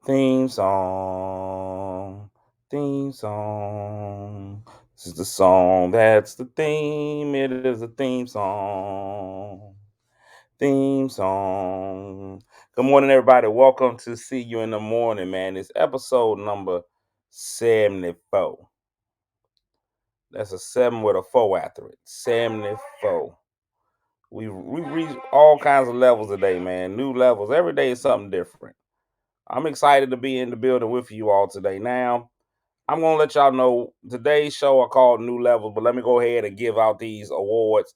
Theme song, theme song. This is the song that's the theme. It is a theme song. Theme song. Good morning, everybody. Welcome to See You in the Morning, man. It's episode number 74. That's a 7 with a 4 after it. 74. We reach all kinds of levels today, man. New levels. Every day is something different. I'm excited to be in the building with you all today. Now, I'm going to let y'all know today's show are called New Levels, but let me go ahead and give out these awards.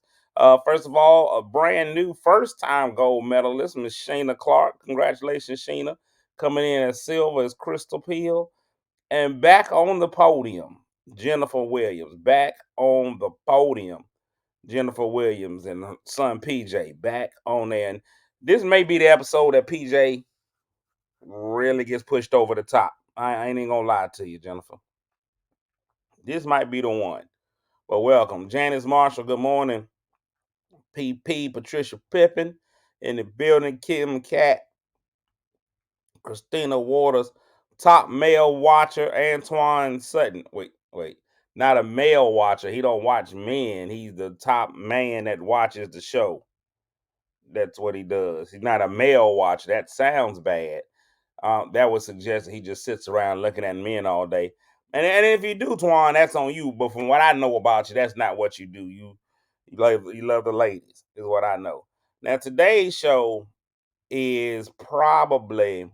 First of all, a brand new first time gold medalist, Miss Sheena Clark. Congratulations, Sheena. Coming in as silver is Crystal Peel. And back on the podium, Jennifer Williams. Back on the podium, Jennifer Williams and her son PJ. Back on there. And this may be the episode that PJ really gets pushed over the top. I ain't even gonna lie to you, Jennifer. This might be the one. But welcome. Janice Marshall, good morning. PP, Patricia Pippin in the building. Kim Cat, Christina Waters, top male watcher, Antoine Sutton. Wait. Not a male watcher. He don't watch men. He's the top man that watches the show. That's what he does. He's not a male watcher. That sounds bad. That would suggest that he just sits around looking at men all day. And if you do, Twan, that's on you. But from what I know about you, that's not what you do. You love the ladies, is what I know. Now today's show is probably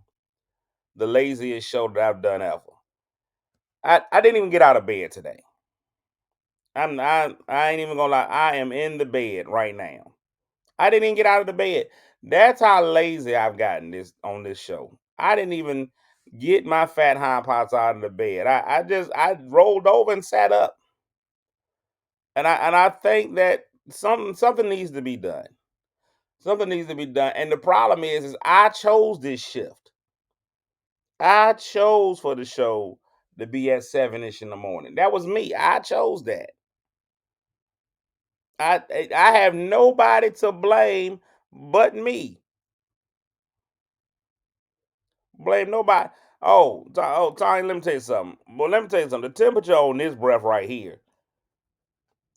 the laziest show that I've done ever. I didn't even get out of bed today. I ain't even gonna lie. I am in the bed right now. I didn't even get out of the bed. That's how lazy I've gotten this on this show. I didn't even get my fat hind parts out of the bed. I rolled over and sat up. And I think that something needs to be done. Something needs to be done. And the problem is I chose this shift. I chose for the show to be at 7-ish in the morning. That was me. I chose that. I have nobody to blame but me. Blame nobody. Tony, let me tell you something. Well, let me tell you something. The temperature on this breath right here.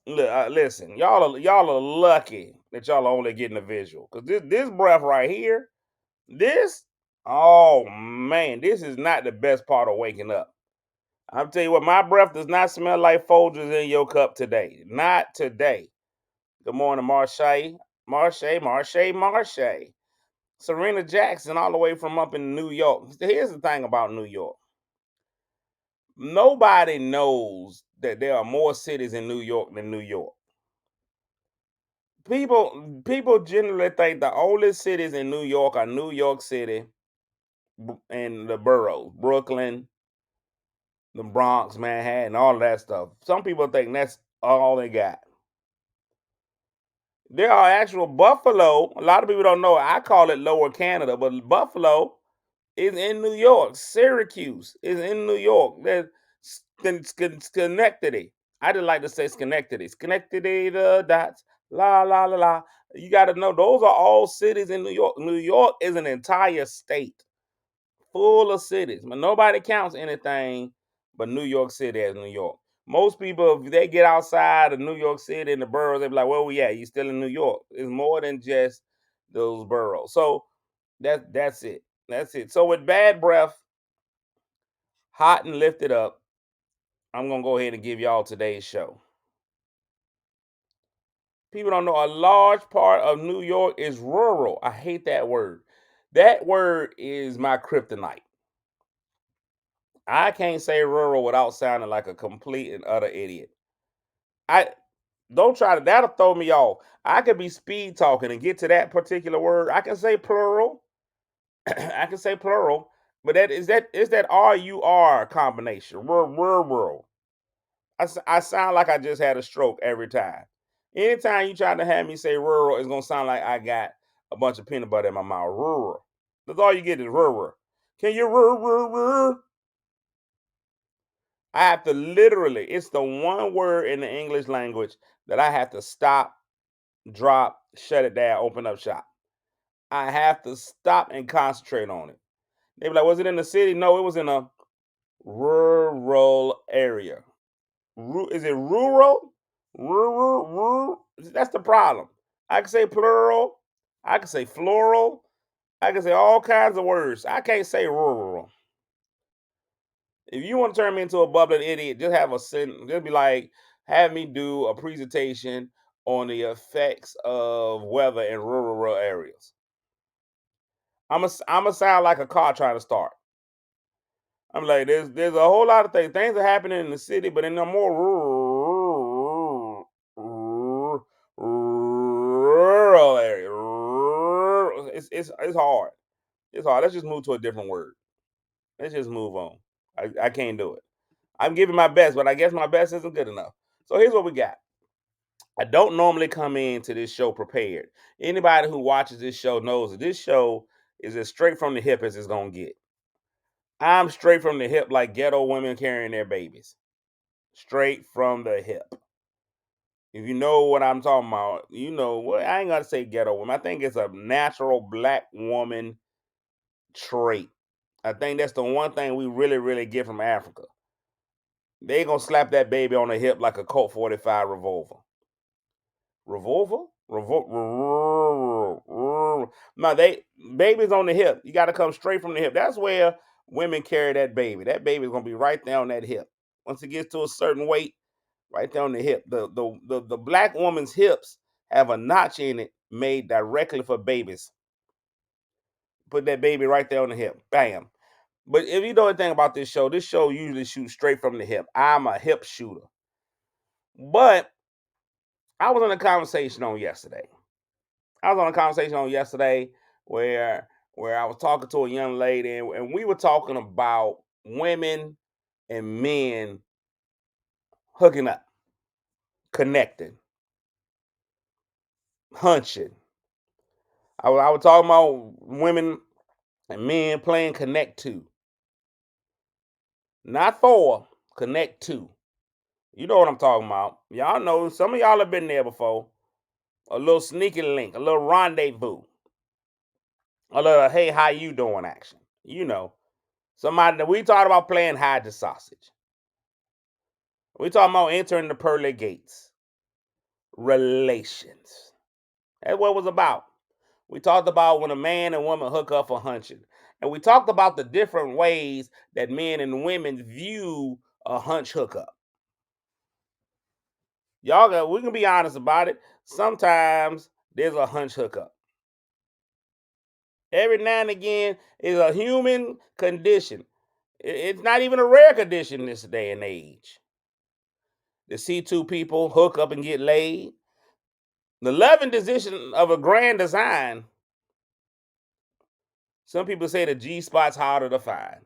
Listen, y'all are lucky that y'all are only getting a visual. Cause this breath right here, this, oh man, this is not the best part of waking up. I'll tell you what, my breath does not smell like Folgers in your cup today. Not today. Good morning, Marche. Serena Jackson, all the way from up in New York. Here's the thing about New York. Nobody knows that there are more cities in New York than New York. People generally think the oldest cities in New York are New York City and the boroughs, Brooklyn, the Bronx, Manhattan, all of that stuff. Some people think that's all they got. There are actual Buffalo. A lot of people don't know. I call it Lower Canada, but Buffalo is in New York. Syracuse is in New York. There's Schenectady. I just like to say Schenectady. Schenectady, the dots. La la la la. You got to know those are all cities in New York. New York is an entire state full of cities, but nobody counts anything but New York City as New York. Most people, if they get outside of New York City in the boroughs, they be like, "Where we at? You still in New York?" It's more than just those boroughs. So that's it. That's it. So with bad breath, hot and lifted up, I'm gonna go ahead and give y'all today's show. People don't know a large part of New York is rural. I hate that word. That word is my kryptonite. I can't say rural without sounding like a complete and utter idiot. I don't try to that'll throw me off. I could be speed talking and get to that particular word. I can say plural. I can say plural, but that RUR combination. Rural. I sound like I just had a stroke every time. Anytime you try to have me say rural, it's gonna sound like I got a bunch of peanut butter in my mouth. Rural. That's all you get is rural. Can you rural? I have to literally, it's the one word in the English language that I have to stop, drop, shut it down, open up shop. I have to stop and concentrate on it. They be like, was it in the city? No, it was in a rural area. Is it rural? Rural. That's the problem. I can say plural. I can say floral. I can say all kinds of words. I can't say rural. If you want to turn me into a bubbling idiot, just have a sentence. Just be like, have me do a presentation on the effects of weather in rural areas. I'm a sound like a car trying to start. I'm like, there's a whole lot of things. Things are happening in the city, but in the more rural area, it's hard. It's hard. Let's just move to a different word. Let's just move on. I can't do it. I'm giving my best, but I guess my best isn't good enough. So here's what we got. I don't normally come into this show prepared. Anybody who watches this show knows that this show is as straight from the hip as it's gonna get. I'm straight from the hip like ghetto women carrying their babies. Straight from the hip. If you know what I'm talking about, you know what I ain't gonna say ghetto woman. I think it's a natural black woman trait. I think that's the one thing we really, really get from Africa. They gonna slap that baby on the hip like a Colt 45 revolver. Revolver? No, they babies on the hip. You got to come straight from the hip. That's where women carry that baby. That baby's gonna be right there on that hip. Once it gets to a certain weight, right there on the hip. The black woman's hips have a notch in it made directly for babies. Put that baby right there on the hip. Bam. But if you know anything about this show usually shoots straight from the hip. I'm a hip shooter. But I was in a conversation on yesterday. I was on a conversation on yesterday where I was talking to a young lady and we were talking about women and men hooking up, connecting, hunching. I was talking about women and men playing Connect Two, not four, Connect Two. You know what I'm talking about. Y'all know some of y'all have been there before. A little sneaky link, a little rendezvous, a little hey, how you doing action. You know, somebody that we talked about playing hide the sausage. We talking about entering the pearly gates, relations. That's what it was about. We talked about when a man and woman hook up for hunching. And we talked about the different ways that men and women view a hunch hookup. We can be honest about it. Sometimes there's a hunch hookup. Every now and again is a human condition. It's not even a rare condition in this day and age to see two people hook up and get laid. The loving decision of a grand design. Some people say the G spot's harder to find,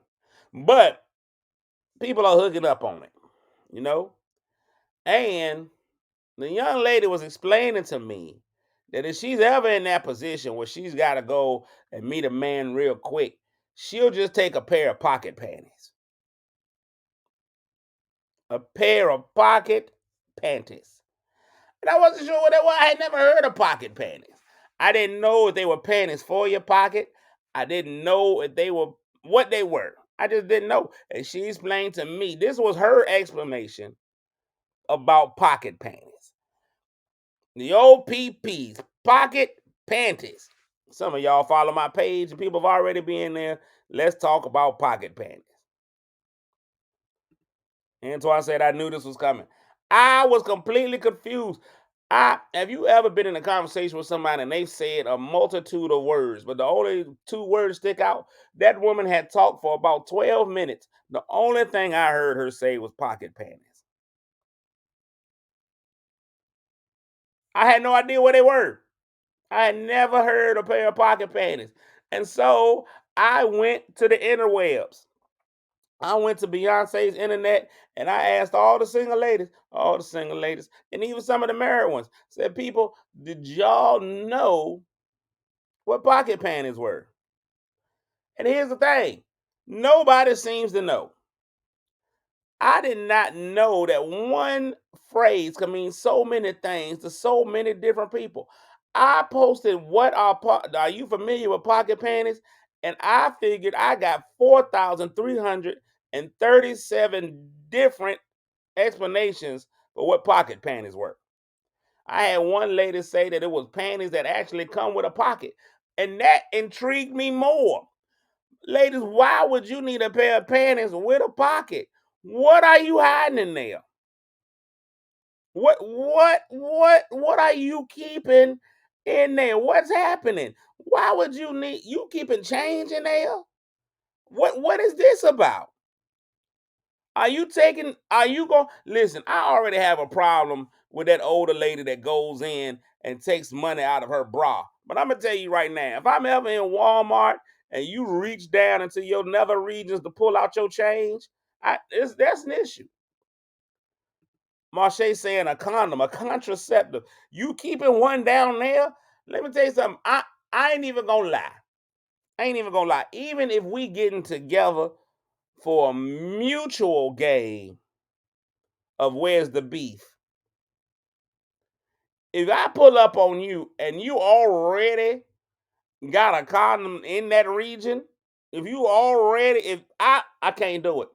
but people are hooking up on it, you know. And the young lady was explaining to me that if she's ever in that position where she's got to go and meet a man real quick, she'll just take a pair of pocket panties. A pair of pocket panties. And I wasn't sure what that was. I had never heard of pocket panties. I didn't know if they were panties for your pocket. I didn't know if they were what they were. I just didn't know. And she explained to me, this was her explanation about pocket panties. The old PPs, pocket panties. Some of y'all follow my page and people have already been there. Let's talk about pocket panties. Antoine said, I knew this was coming. I was completely confused. Have you ever been in a conversation with somebody and they said a multitude of words, but the only two words stick out? That woman had talked for about 12 minutes. The only thing I heard her say was pocket panties. I had no idea what they were. I had never heard a pair of pocket panties. And so I went to the interwebs. I went to Beyonce's internet and I asked all the single ladies, and even some of the married ones, said, people, did y'all know what pocket panties were? And here's the thing, nobody seems to know. I did not know that one phrase can mean so many things to so many different people. I posted, are you familiar with pocket panties? And I figured I got 4,337 different explanations for what pocket panties were. I had one lady say that it was panties that actually come with a pocket, and that intrigued me more. Ladies, why would you need a pair of panties with a pocket? What are you hiding in there? What are you keeping in there? What's happening? Why would you need you keeping change in there? What is this about? Are you going listen? I already have a problem with that older lady that goes in and takes money out of her bra. But I'm gonna tell you right now, if I'm ever in Walmart and you reach down into your nether regions to pull out your change, that's an issue. Marche saying a condom, a contraceptive. You keeping one down there? Let me tell you something. I ain't even gonna lie. I ain't even gonna lie. Even if we getting together for a mutual game of where's the beef, if I pull up on you and you already got a condom in that region, if I can't do it.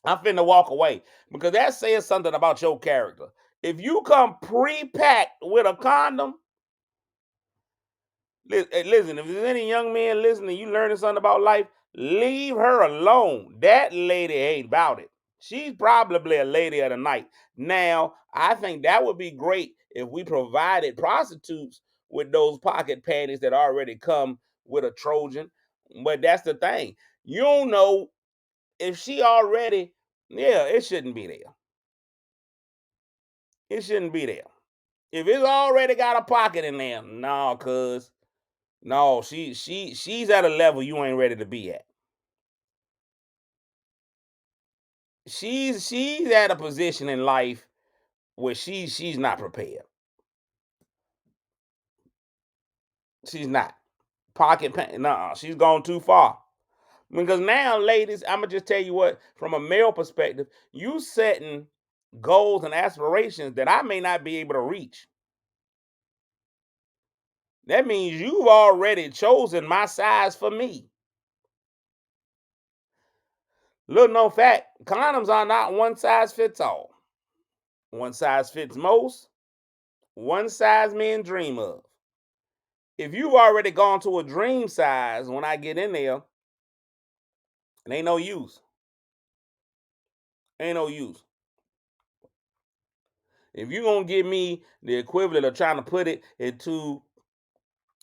I'm finna walk away because that says something about your character. If you come pre-packed with a condom, listen, if there's any young man listening, you learning something about life, leave her alone. That lady ain't about it. She's probably a lady of the night. Now, I think that would be great if we provided prostitutes with those pocket panties that already come with a Trojan. But that's the thing. You don't know if she already, yeah, it shouldn't be there. It shouldn't be there. If it's already got a pocket in there, no, cuz no, she's at a level you ain't ready to be at. She's at a position in life where she's not prepared. She's not. Pocket pain. No, she's gone too far. Because now, ladies, I'm gonna just tell you what, from a male perspective, you setting goals and aspirations that I may not be able to reach. That means you've already chosen my size for me. Little known fact, condoms are not one size fits all. One size fits most, one size men dream of. If you've already gone to a dream size, when I get in there, it ain't no use. Ain't no use. If you're gonna give me the equivalent of trying to put it into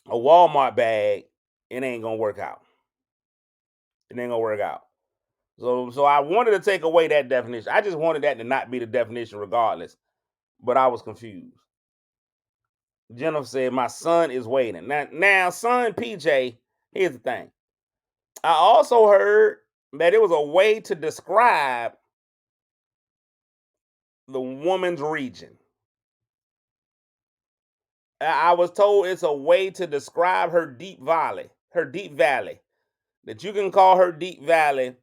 a Walmart bag, it ain't gonna work out. It ain't gonna work out. So I wanted to take away that definition. I just wanted that to not be the definition regardless. But I was confused. Jennifer said, my son is waiting. Now, son PJ, here's the thing. I also heard that it was a way to describe the woman's region. I was told it's a way to describe her deep valley. That you can call her deep valley.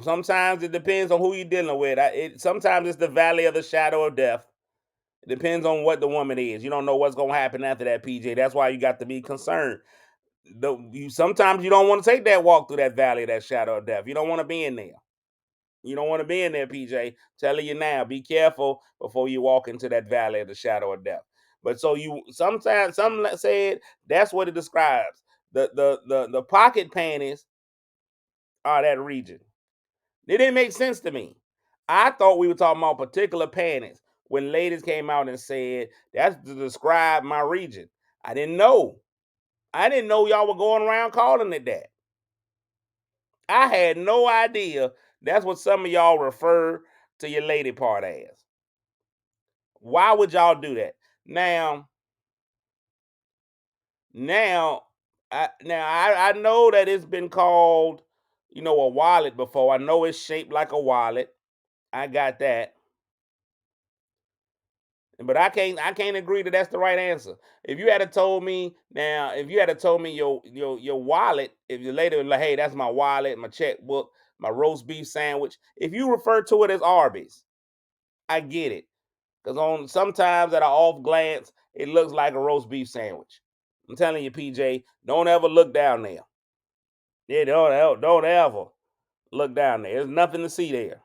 Sometimes it depends on who you're dealing with. Sometimes it's the valley of the shadow of death. It depends on what the woman is. You don't know what's gonna happen after that, PJ. That's why you got to be concerned. Sometimes you don't want to take that walk through that valley of that shadow of death. You don't want to be in there. You don't want to be in there, PJ. Telling you now, be careful before you walk into that valley of the shadow of death. But so you sometimes some said that's what it describes. The pocket panties are that region. It didn't make sense to me. I thought we were talking about particular panties when ladies came out and said that's to describe my region. I didn't know. I didn't know y'all were going around calling it that. I had no idea that's what some of y'all refer to your lady part as. Why would y'all do that? Now, now, I know that it's been called, a wallet before. I know it's shaped like a wallet. I got that. But I can't agree that that's the right answer. If you had told me your wallet, if your lady was like, hey, that's my wallet, my checkbook, my roast beef sandwich. If you refer to it as Arby's, I get it. Because on sometimes at an off glance, it looks like a roast beef sandwich. I'm telling you, PJ, don't ever look down there. Yeah, don't ever look down there. There's nothing to see there.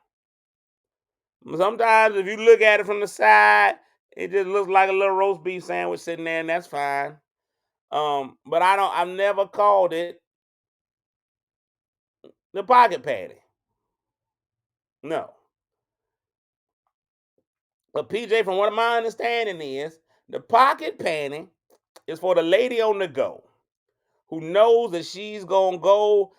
Sometimes if you look at it from the side, it just looks like a little roast beef sandwich sitting there, and that's fine. But I've never called it the pocket patty. No. But PJ, from what my understanding is, the pocket panty is for the lady on the go who knows that she's gonna go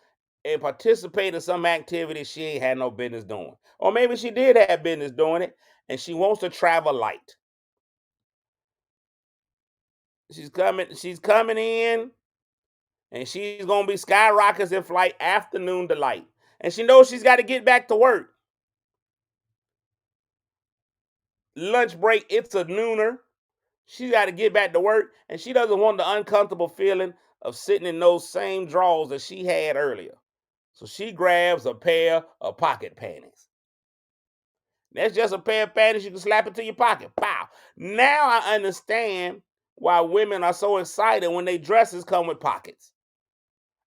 and participate in some activity she ain't had no business doing. Or maybe she did have business doing it and she wants to travel light. She's coming in and she's gonna be skyrockets in flight afternoon delight. And she knows she's got to get back to work. Lunch break, it's a nooner. She got to get back to work, and she doesn't want the uncomfortable feeling of sitting in those same drawers that she had earlier. So she grabs a pair of pocket panties. That's just a pair of panties you can slap into your pocket. Pow. Now I understand why women are so excited when their dresses come with pockets.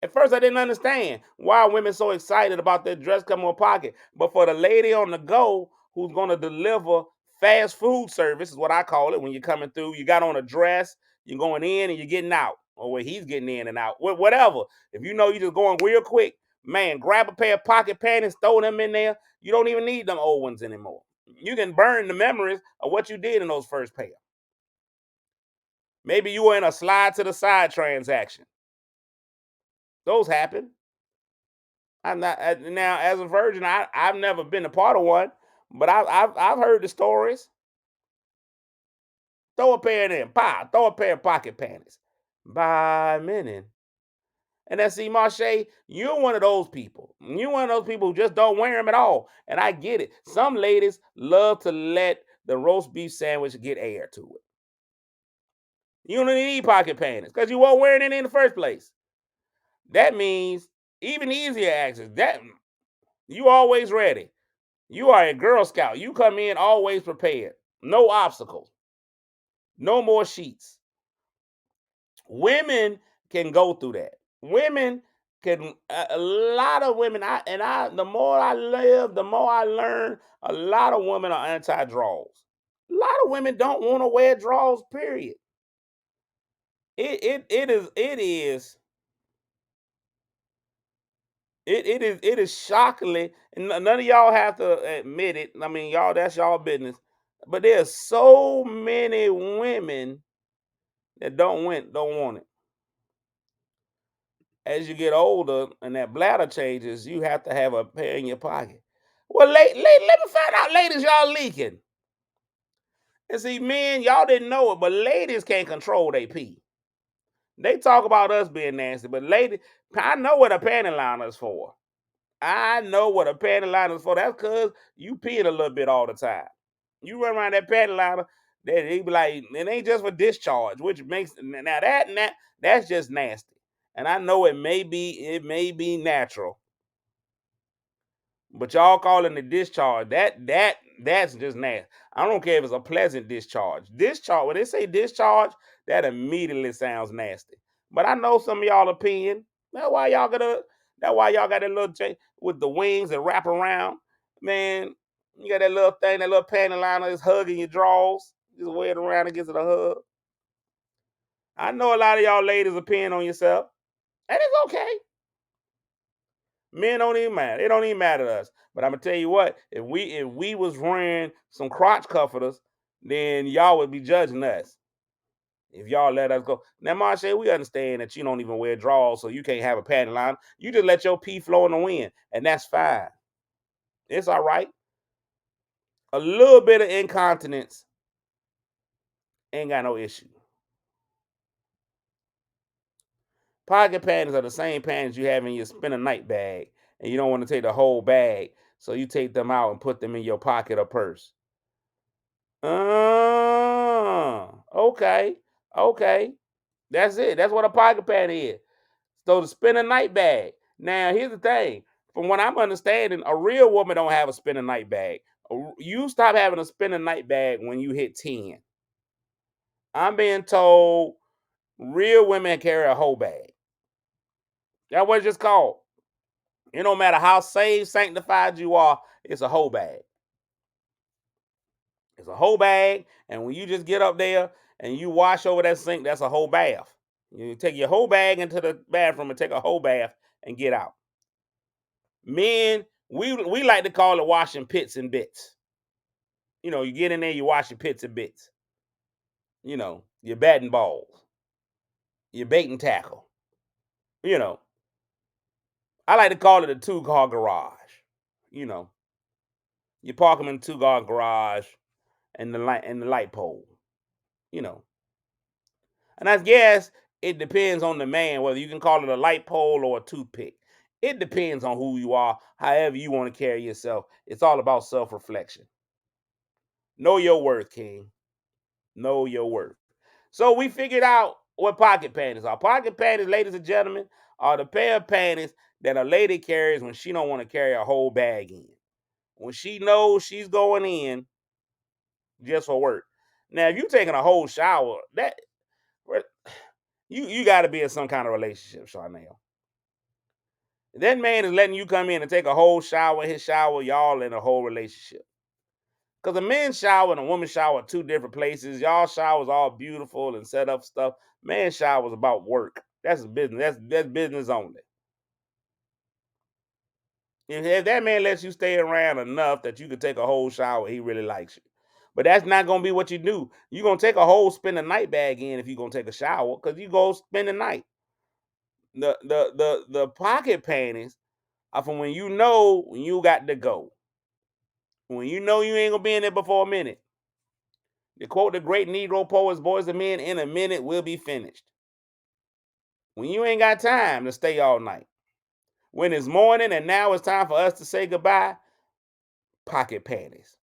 At first, I didn't understand why women so excited about their dress coming with pocket. But for the lady on the go who's going to deliver fast food service, is what I call it. When you're coming through, you got on a dress, you're going in and you're getting out, or where he's getting in and out, whatever. If you know you're just going real quick, man, grab a pair of pocket panties, throw them in there. You don't even need them old ones anymore. You can burn the memories of what you did in those first pair. Maybe you were in a slide to the side transaction. Those happen. I'm not now as a virgin. I've never been a part of one, but I've heard the stories. Throw a pair in, pow. Throw a pair of pocket panties. By minute. And then see, Marche, you're one of those people. You're one of those people who just don't wear them at all. And I get it. Some ladies love to let the roast beef sandwich get air to it. You don't need pocket panties because you won't wear it in the first place. That means even easier access. That you always ready. You are a Girl Scout. You come in always prepared. No obstacles. No more sheets. Women can go through that. Women can a lot of women the more I live, the more I learn, a lot of women are anti-draws. A lot of women don't want to wear draws, period. It is shockingly, and none of y'all have to admit it. I mean, y'all, that's y'all business. But there's so many women that don't want it. As you get older and that bladder changes, you have to have a pair in your pocket. Well, let me find out, ladies, y'all leaking. And see, men, y'all didn't know it, but ladies can't control their pee. They talk about us being nasty, but ladies, I know what a panty liner is for. I know what a panty liner is for. That's because you peeing a little bit all the time. You run around that panty liner, they be like, it ain't just for discharge, which makes now that's just nasty. And I know it may be natural, but y'all calling the discharge that's just nasty. I don't care if it's a pleasant discharge. Discharge, when they say discharge, that immediately sounds nasty. But I know some of y'all opinion. That's why y'all got that little with the wings that wrap around. Man, you got that little thing, that little panty liner is hugging your drawers. Just wear it around and gives it a hug. I know a lot of y'all ladies are peeing on yourself, and it's okay. Men don't even matter. It don't even matter to us. But I'm gonna tell you what, if we was wearing some crotch comforters, then y'all would be judging us. If y'all let us go. Now, Marsha, we understand that you don't even wear drawers, so you can't have a panty line. You just let your pee flow in the wind, and that's fine. It's all right. A little bit of incontinence ain't got no issue. Pocket panties are the same panties you have in your spend a night bag, and you don't want to take the whole bag, so you take them out and put them in your pocket or purse. Okay. Okay. That's it. That's what a pocket panty is. So to spend a night bag. Now, here's the thing. From what I'm understanding, a real woman don't have a spend a night bag. You stop having a spend a night bag when you hit 10. I'm being told Real women carry a whole bag. That's what it's just called. It don't matter how saved, sanctified you are, it's a whole bag. It's a whole bag, and when you just get up there and you wash over that sink, that's a whole bath. You take your whole bag into the bathroom and take a whole bath and get out. Men, we like to call it washing pits and bits. You know, you get in there, you wash your pits and bits. You know, your batting balls, your bait and tackle. You know, I like to call it a two-car garage. You know, you park them in a two-car garage and the light pole. You know, and I guess it depends on the man whether you can call it a light pole or a toothpick. It depends on who you are, however you want to carry yourself. It's all about self-reflection. Know your worth, King. Know your worth. So we figured out what pocket panties are. Pocket panties, ladies and gentlemen, are the pair of panties that a lady carries when she don't want to carry a whole bag in. When she knows she's going in just for work. Now, if you're taking a whole shower, that you got to be in some kind of relationship, Charnel. That man is letting you come in and take a whole shower, his shower, y'all in a whole relationship. Because a men's shower and a woman's shower are two different places. Y'all showers all beautiful and set up stuff. Man's shower is about work. That's business. That's business only. If that man lets you stay around enough that you can take a whole shower, he really likes you. But that's not gonna be what you do. You're gonna take a whole spend the night bag in if you're gonna take a shower, because you go spend the night. The pocket panties are from when you got to go. When you know you ain't gonna be in there before a minute. To quote the great Negro poets, boys and men, in a minute we'll be finished. When you ain't got time to stay all night. When it's morning and now it's time for us to say goodbye, pocket panties.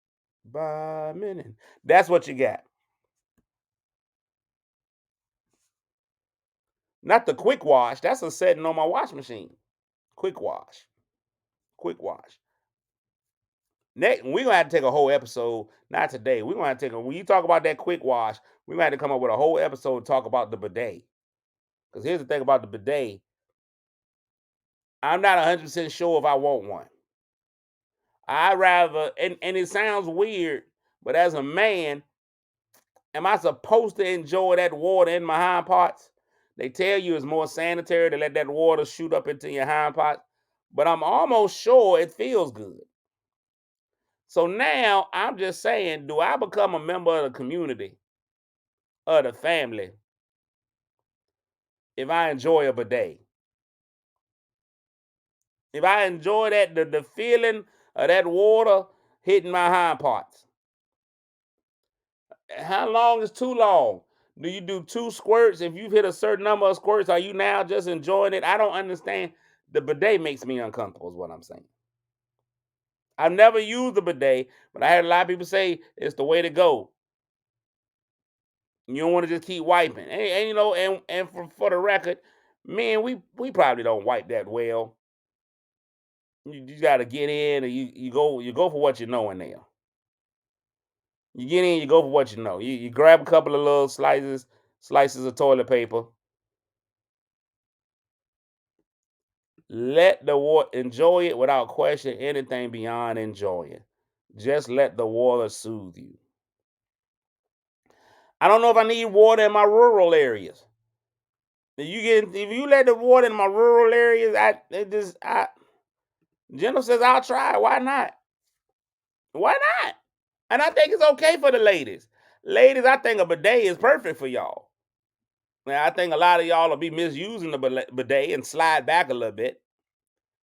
By minute. That's what you got. Not the quick wash. That's a setting on my wash machine. Quick wash. Quick wash. Next, we're gonna have to take a whole episode. Not today. We're gonna have to take a when you talk about that quick wash, we're gonna have to come up with a whole episode to talk about the bidet. Because here's the thing about the bidet. I'm not 100% sure if I want one. I rather, and it sounds weird, but as a man, am I supposed to enjoy that water in my hind parts? They tell you it's more sanitary to let that water shoot up into your hind parts, but I'm almost sure it feels good. So now I'm just saying, do I become a member of the community, of the family, if I enjoy a bidet? If I enjoy that, the feeling of that water hitting my hind parts. How long is too long? Do you do 2 squirts? If you've hit a certain number of squirts, are you now just enjoying it? I don't understand. The bidet makes me uncomfortable, is what I'm saying. I've never used the bidet, but I heard a lot of people say it's the way to go. You don't want to just keep wiping. And you know, and for the record, man, we probably don't wipe that well. You got to get in, and you go for what you know in there. You get in, you go for what you know. You grab a couple of little slices of toilet paper. Let the water enjoy it without question anything beyond enjoying. Just let the water soothe you. I don't know if I need water in my rural areas. If you let the water in my rural areas, Jenna says I'll try. Why not? Why not? And I think it's okay for the ladies. Ladies, I think a bidet is perfect for y'all. Now, I think a lot of y'all will be misusing the bidet and slide back a little bit.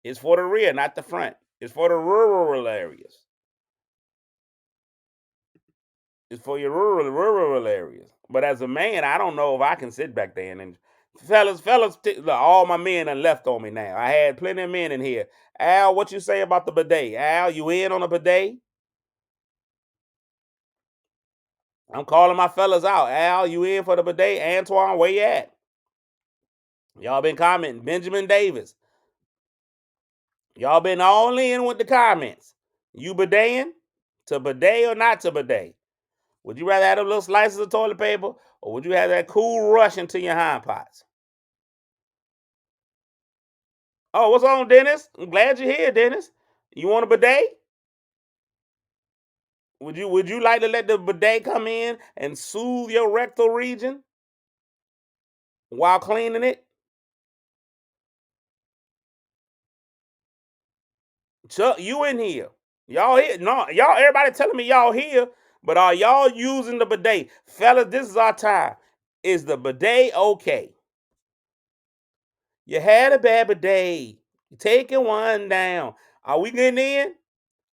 It's for the rear, not the front. It's for the rural areas. It's for your rural areas. But as a man, I don't know if I can sit back there and fellas, look, all my men are left on me now. I had plenty of men in here. Al, what you say about the bidet? Al, you in on a bidet? I'm calling my fellas out. Al, you in for the bidet? Antoine, where you at? Y'all been commenting. Benjamin Davis. Y'all been all in with the comments. You bideting? To bidet or not to bidet? Would you rather have those little slices of toilet paper, or would you have that cool rush into your hind parts? Oh, what's on, Dennis? I'm glad you're here, Dennis. You want a bidet? Would you like to let the bidet come in and soothe your rectal region while cleaning it? Chuck, you in here? Y'all here? No, y'all. Everybody telling me y'all here, but are y'all using the bidet, fellas? This is our time. Is the bidet okay? You had a bad bidet. You taking one down. Are we getting in?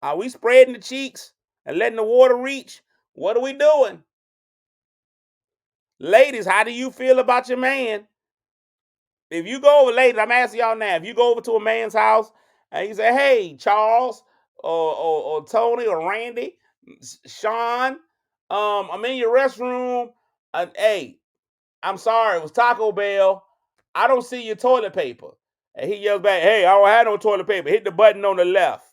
Are we spreading the cheeks and letting the water reach? What are we doing? Ladies, how do you feel about your man? If you go over, ladies, I'm asking y'all now, if you go over to a man's house and you say, hey, Charles, or Tony, or Randy, Sean, I'm in your restroom. Hey, I'm sorry, it was Taco Bell. I don't see your toilet paper. And he yells back, hey, I don't have no toilet paper. Hit the button on the left.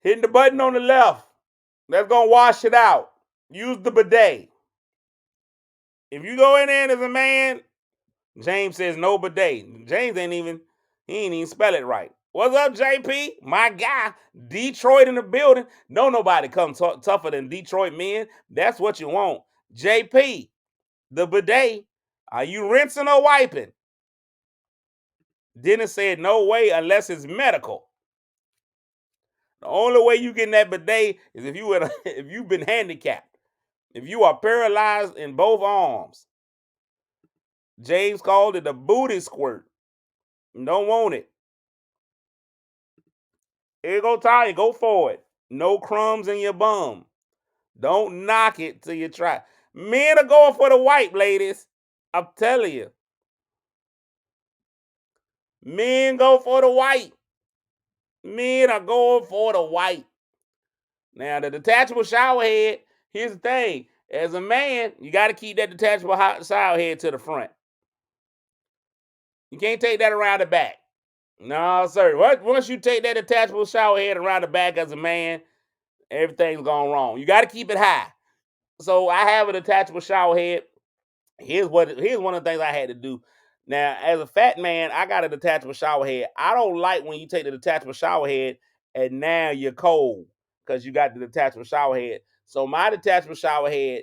Hitting the button on the left. That's going to wash it out. Use the bidet. If you go in there as a man, James says no bidet. James he ain't even spell it right. What's up, JP? My guy, Detroit in the building. Don't nobody come tougher than Detroit men. That's what you want. JP, the bidet, are you rinsing or wiping? Dennis said no way unless it's medical. The only way you get in that bidet is if if you've been handicapped. If you are paralyzed in both arms. James called it a booty squirt. Don't want it. Here go Ty, go for it. No crumbs in your bum. Don't knock it till you try. Men are going for the white, ladies. I'm telling you. Men go for the white. Men are going for the white. Now, the detachable shower head, here's the thing. As a man, you got to keep that detachable shower head to the front. You can't take that around the back. No, sir. Once you take that detachable shower head around the back as a man, everything's gone wrong. You got to keep it high. So I have a detachable shower head. Here's one of the things I had to do. Now, as a fat man, I got a detachable shower head. I don't like when you take the detachable shower head and now you're cold because you got the detachable shower head. So my detachable shower head,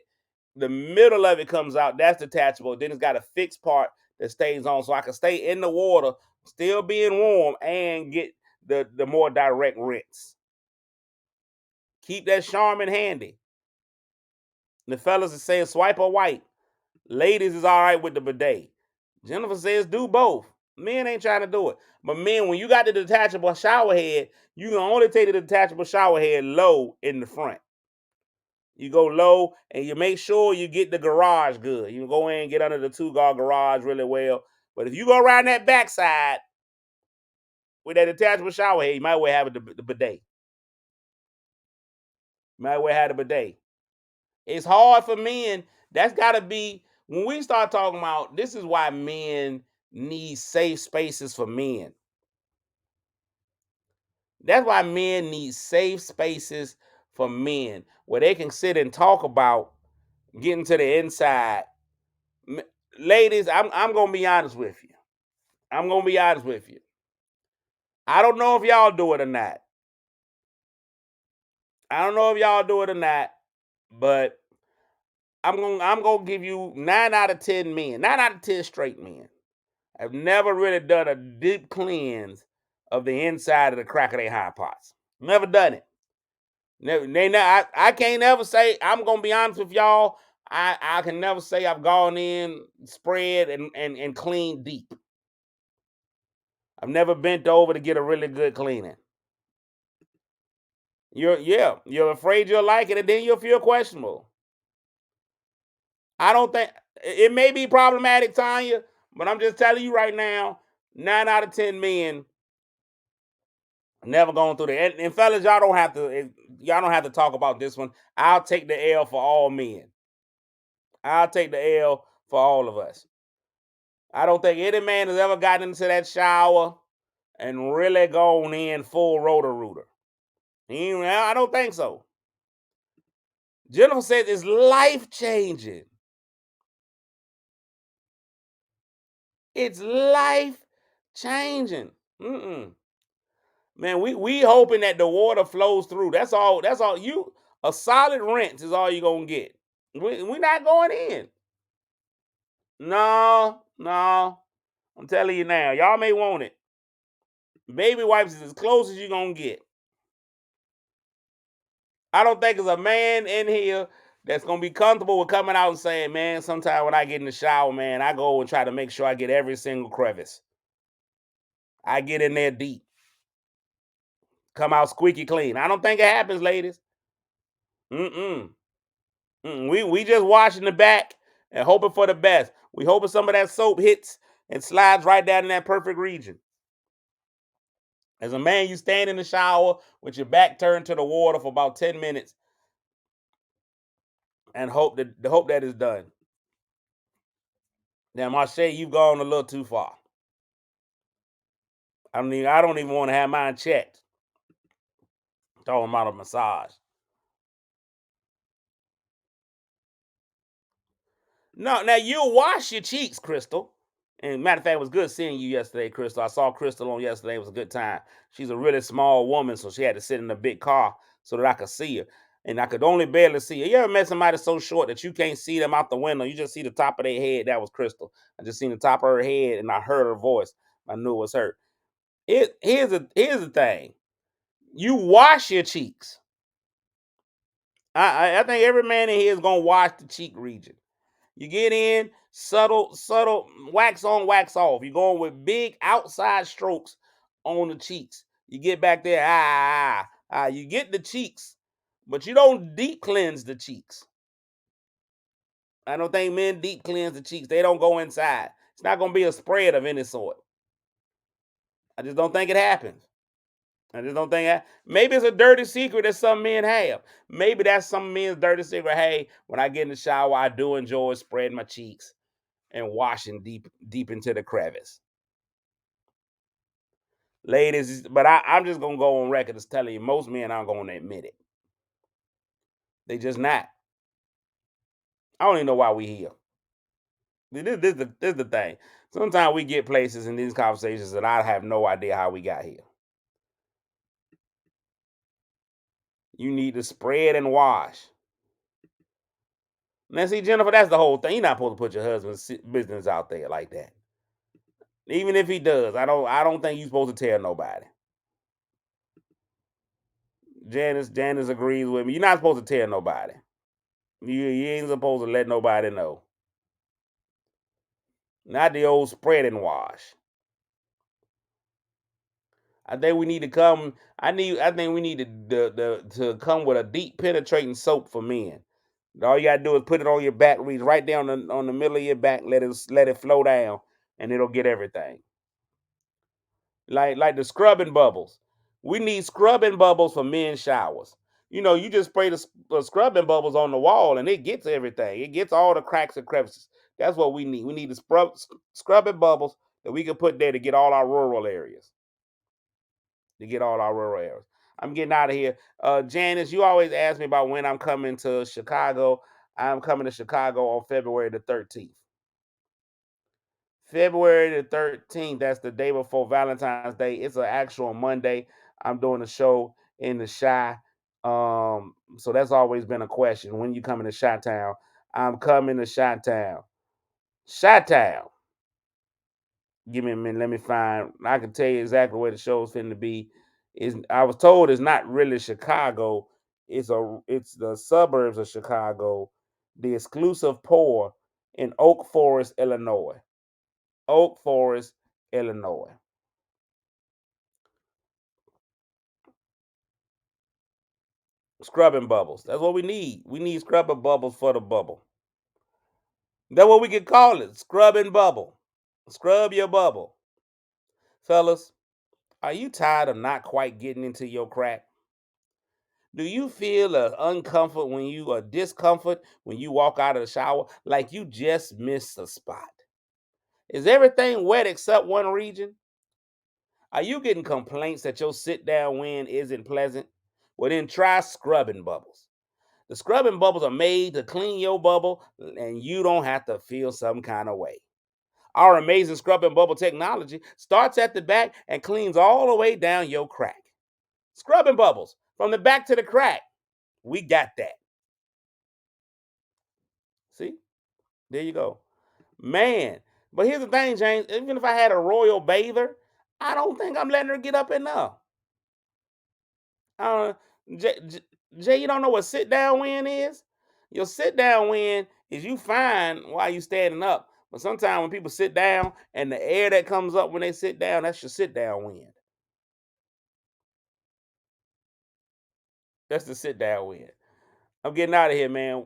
the middle of it comes out. That's detachable. Then it's got a fixed part that stays on, so I can stay in the water, still being warm, and get the more direct rinse. Keep that Charmin handy. The fellas are saying swipe or white. Ladies is all right with the bidet. Jennifer says do both. Men ain't trying to do it. But men, when you got the detachable shower head, you can only take the detachable shower head low in the front. You go low and you make sure you get the garage good. You go in and get under the two-guard garage really well. But if you go around that backside with that detachable shower head, you might well have the bidet. You might well have the bidet. It's hard for men. That's got to be, when we start talking about, this is why men need safe spaces for men. That's why men need safe spaces for men where they can sit and talk about getting to the inside. Ladies, I'm gonna be honest with you. I'm gonna be honest with you. I don't know if y'all do it or not. I don't know if y'all do it or not, but I'm gonna give you 9 out of 10 men, 9 out of 10 straight men. I've never really done a deep cleanse of the inside of the crack of their high pots. Never done it. Never, I can't never say, I'm gonna be honest with y'all. I can never say I've gone in, spread, and cleaned deep. I've never bent over to get a really good cleaning. You're afraid you'll like it, and then you'll feel questionable. I don't think it may be problematic, Tanya, but I'm just telling you right now, 9 out of 10 men never going through the and fellas, y'all don't have to talk about this one. I'll take the L for all men. I'll take the L for all of us. I don't think any man has ever gotten into that shower and really gone in full rotor rooter. I don't think so. Jennifer says it's life changing. It's life changing. Mm-mm. Man, we hoping that the water flows through. That's all. That's all. You a solid rinse is all you gonna get. We not going in. No, no. I'm telling you now. Y'all may want it. Baby wipes is as close as you gonna get. I don't think there's a man in here that's gonna be comfortable with coming out and saying, "Man, sometimes when I get in the shower, man, I go and try to make sure I get every single crevice. I get in there deep, come out squeaky clean." I don't think it happens, ladies. Mm-mm. Mm-mm. We just washing the back and hoping for the best. We hoping some of that soap hits and slides right down in that perfect region. As a man, you stand in the shower with your back turned to the water for about 10 minutes and hope that is done. Now, Marche, you've gone a little too far. I don't even want to have mine checked. Talking about a massage. No, now you'll wash your cheeks, Crystal. And matter of fact, it was good seeing you yesterday, Crystal. I saw Crystal on yesterday. It was a good time. She's a really small woman, so she had to sit in a big car so that I could see her. And I could only barely see her. You ever met somebody so short that you can't see them out the window? You just see the top of their head. That was Crystal. I just seen the top of her head and I heard her voice. I knew it was her. Here's the thing. You wash your cheeks. I think every man in here is gonna wash the cheek region. You get in, subtle, wax on, wax off. You're going with big outside strokes on the cheeks. You get back there, you get the cheeks, but you don't deep cleanse the cheeks. I don't think men deep cleanse the cheeks. They don't go inside. It's not gonna be a spread of any sort. I just don't think it happens. I just don't think maybe it's a dirty secret that some men have. Maybe that's some men's dirty secret. Hey, when I get in the shower, I do enjoy spreading my cheeks and washing deep into the crevice. Ladies, but I'm just gonna go on record as telling you most men aren't gonna admit it. They just not. I don't even know why we here. This is the thing. Sometimes we get places in these conversations that I have no idea how we got here. You need to spread and wash. Now, see, Jennifer, that's the whole thing. You're not supposed to put your husband's business out there like that. Even if he does, I don't think you're supposed to tell nobody. Janice agrees with me. You're not supposed to tell nobody. You ain't supposed to let nobody know. Not the old spread and wash. I think we need to come. I think we need to come with a deep penetrating soap for men. All you gotta do is put it on your back, reach right down on the middle of your back, let it flow down, and it'll get everything. Like the scrubbing bubbles. We need scrubbing bubbles for men's showers. You know, you just spray the scrubbing bubbles on the wall, and it gets everything. It gets all the cracks and crevices. That's what we need. We need the scrubbing bubbles that we can put there to get all our rural areas. I'm getting out of here. Janice, you always ask me about when I'm coming to Chicago. I'm coming to Chicago on February the 13th. February the 13th, that's the day before Valentine's Day. It's an actual Monday. I'm doing a show in the Chi. So that's always been a question. When you coming to Chi Town? I'm coming to Chi Town. Chi Town. Give me a minute. Let me find. I can tell you exactly where the show's finna to be. Is I was told it's not really Chicago. It's the suburbs of Chicago. The exclusive pour in Oak Forest, Illinois. Oak Forest, Illinois. Scrubbing bubbles. That's what we need. We need scrubbing bubbles for the bubble. That's what we can call it. Scrubbing bubble. Scrub your bubble. Fellas, are you tired of not quite getting into your crack? Do you feel a discomfort when you walk out of the shower like you just missed a spot? Is everything wet except one region? Are you getting complaints that your sit down wind isn't pleasant? Well, then try scrubbing bubbles. The scrubbing bubbles are made to clean your bubble, and you don't have to feel some kind of way. Our amazing scrubbing bubble technology starts at the back and cleans all the way down your crack. Scrubbing bubbles from the back to the crack. We got that. See? There you go. Man. But here's the thing, James. Even if I had a royal bather, I don't think I'm letting her get up enough. Uh, Jay, you don't know what sit down wind is? Your sit down wind is you fine while you standing up. But sometimes when people sit down and the air that comes up when they sit down, that's your sit down wind. That's the sit down wind. I'm getting out of here, man.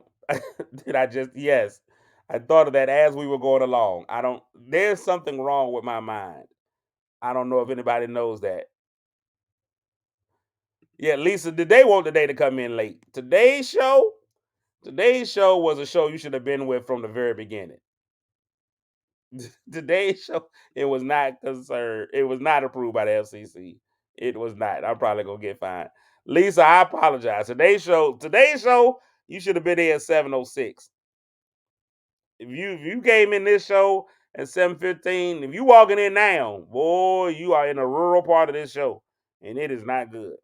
Did I just yes. I thought of that as we were going along. I don't there's something wrong with my mind. I don't know if anybody knows that. Yeah, Lisa, did they want today to come in late? Today's show was a show you should have been with from the very beginning. Today's show, it was not concerned. It was not approved by the FCC. It was not. I'm probably gonna get fined. Lisa, I apologize. Today's show, you should have been here at 7:06. If you came in this show at 7:15, if you walking in now, boy, you are in a rural part of this show, and it is not good.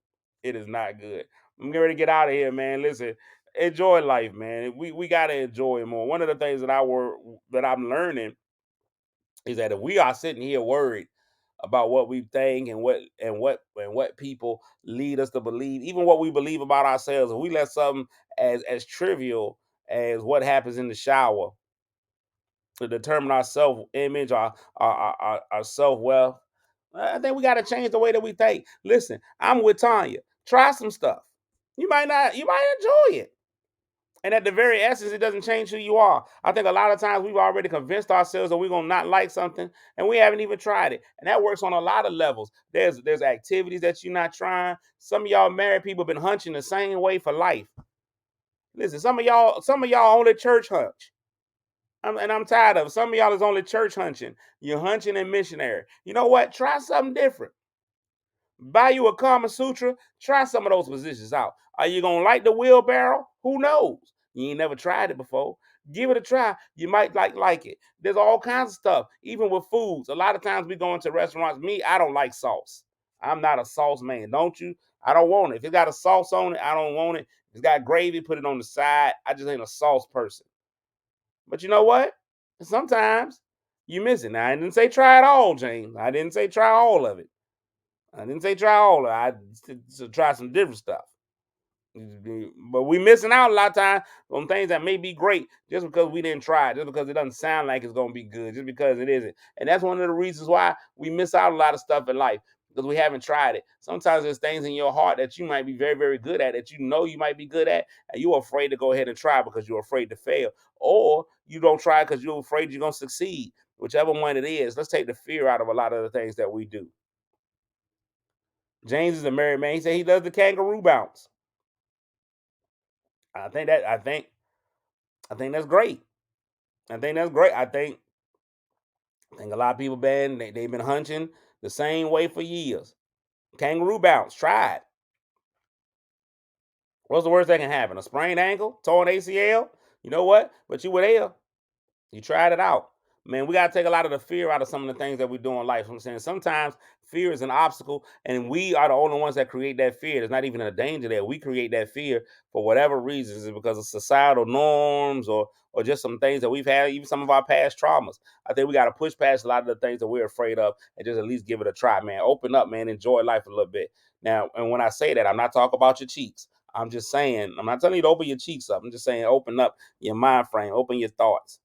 It is not good. I'm getting ready to get out of here, man. Listen, enjoy life, man. We gotta enjoy it more. One of the things that I'm learning is that if we are sitting here worried about what we think and what people lead us to believe, even what we believe about ourselves, if we let something as trivial as what happens in the shower to determine our self image, our self wealth. I think we got to change the way that we think. Listen, I'm with Tanya. Try some stuff. You might enjoy it. And at the very essence, it doesn't change who you are. I think a lot of times we've already convinced ourselves that we're gonna not like something, and we haven't even tried it. And that works on a lot of levels. There's activities that you're not trying. Some of y'all married people been hunching the same way for life. Listen, some of y'all only church hunch. And I'm tired of it. Some of y'all is only church hunching. You're hunching and missionary. You know what? Try something different. Buy you a Kama Sutra. Try some of those positions out. Are you gonna like the wheelbarrow? Who knows? You ain't never tried it before. Give it a try. You might like it. There's all kinds of stuff. Even with foods. A lot of times we go into restaurants. Me, I don't like sauce. I'm not a sauce man. Don't you? I don't want it. If it got a sauce on it, I don't want it. If it's got gravy, put it on the side. I just ain't a sauce person. But you know what? Sometimes you miss it. Now I didn't say try it all, James. I didn't say try all of it. I didn't say try all of it. I to try some different stuff. But we missing out a lot of time on things that may be great just because we didn't try it, just because it doesn't sound like it's gonna be good, just because it isn't. And that's one of the reasons why we miss out a lot of stuff in life because we haven't tried it. Sometimes there's things in your heart that you might be very, very good at, that you know you might be good at, and you're afraid to go ahead and try because you're afraid to fail. Or you don't try because you're afraid you're gonna succeed. Whichever one it is, let's take the fear out of a lot of the things that we do. James is a married man. He said he does the kangaroo bounce. I think that's great. I think that's great. I think a lot of people they've been hunching the same way for years. Kangaroo bounce, try it. What's the worst that can happen? A sprained ankle, torn ACL? You know what? But you were there. You tried it out. Man, we got to take a lot of the fear out of some of the things that we do in life. I'm saying sometimes fear is an obstacle, and we are the only ones that create that fear. There's not even a danger there. We create that fear for whatever reasons, because of societal norms or just some things that we've had, even some of our past traumas. I think we got to push past a lot of the things that we're afraid of and just at least give it a try, man. Open up, man. Enjoy life a little bit. Now, and when I say that, I'm not talking about your cheeks. I'm just saying, I'm not telling you to open your cheeks up. I'm just saying, open up your mind frame, open your thoughts.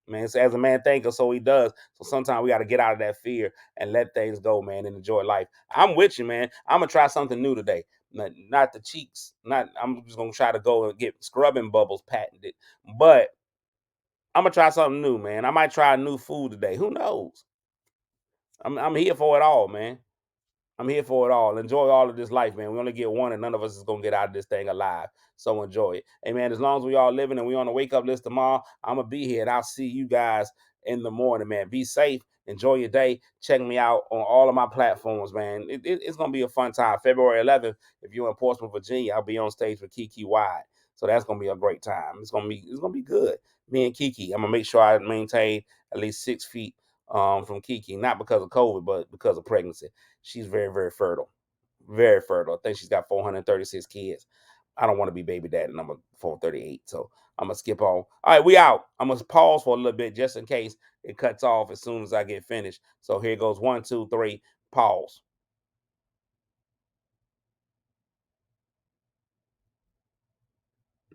Man, so as a man thinketh, so he does. So sometimes we got to get out of that fear and let things go, man, and enjoy life. I'm with you, man. I'm gonna try something new today. Not the cheeks. Not. I'm just gonna try to go and get scrubbing bubbles patented. But I'm gonna try something new, man. I might try a new food today. Who knows? I'm here for it all, man. I'm here for it all. Enjoy all of this life, man. We only get one, and none of us is gonna get out of this thing alive. So enjoy it. Hey, man, as long as we all living and we on the wake up list tomorrow, I'm gonna be here, and I'll see you guys in the morning, man. Be safe. Enjoy your day. Check me out on all of my platforms, man. It's gonna be a fun time. February 11th, if you're in Portsmouth, Virginia, I'll be on stage with Kiki Wide. So that's gonna be a great time. It's gonna be good. Me and Kiki. I'm gonna make sure I maintain at least 6 feet from Kiki, not because of COVID, but because of pregnancy. She's very, very fertile. Very fertile. I think she's got 436 kids. I don't want to be baby daddy number 438. So I'm going to skip on. All right, we out. I'm going to pause for a little bit just in case it cuts off as soon as I get finished. So here goes 1, 2, 3, pause.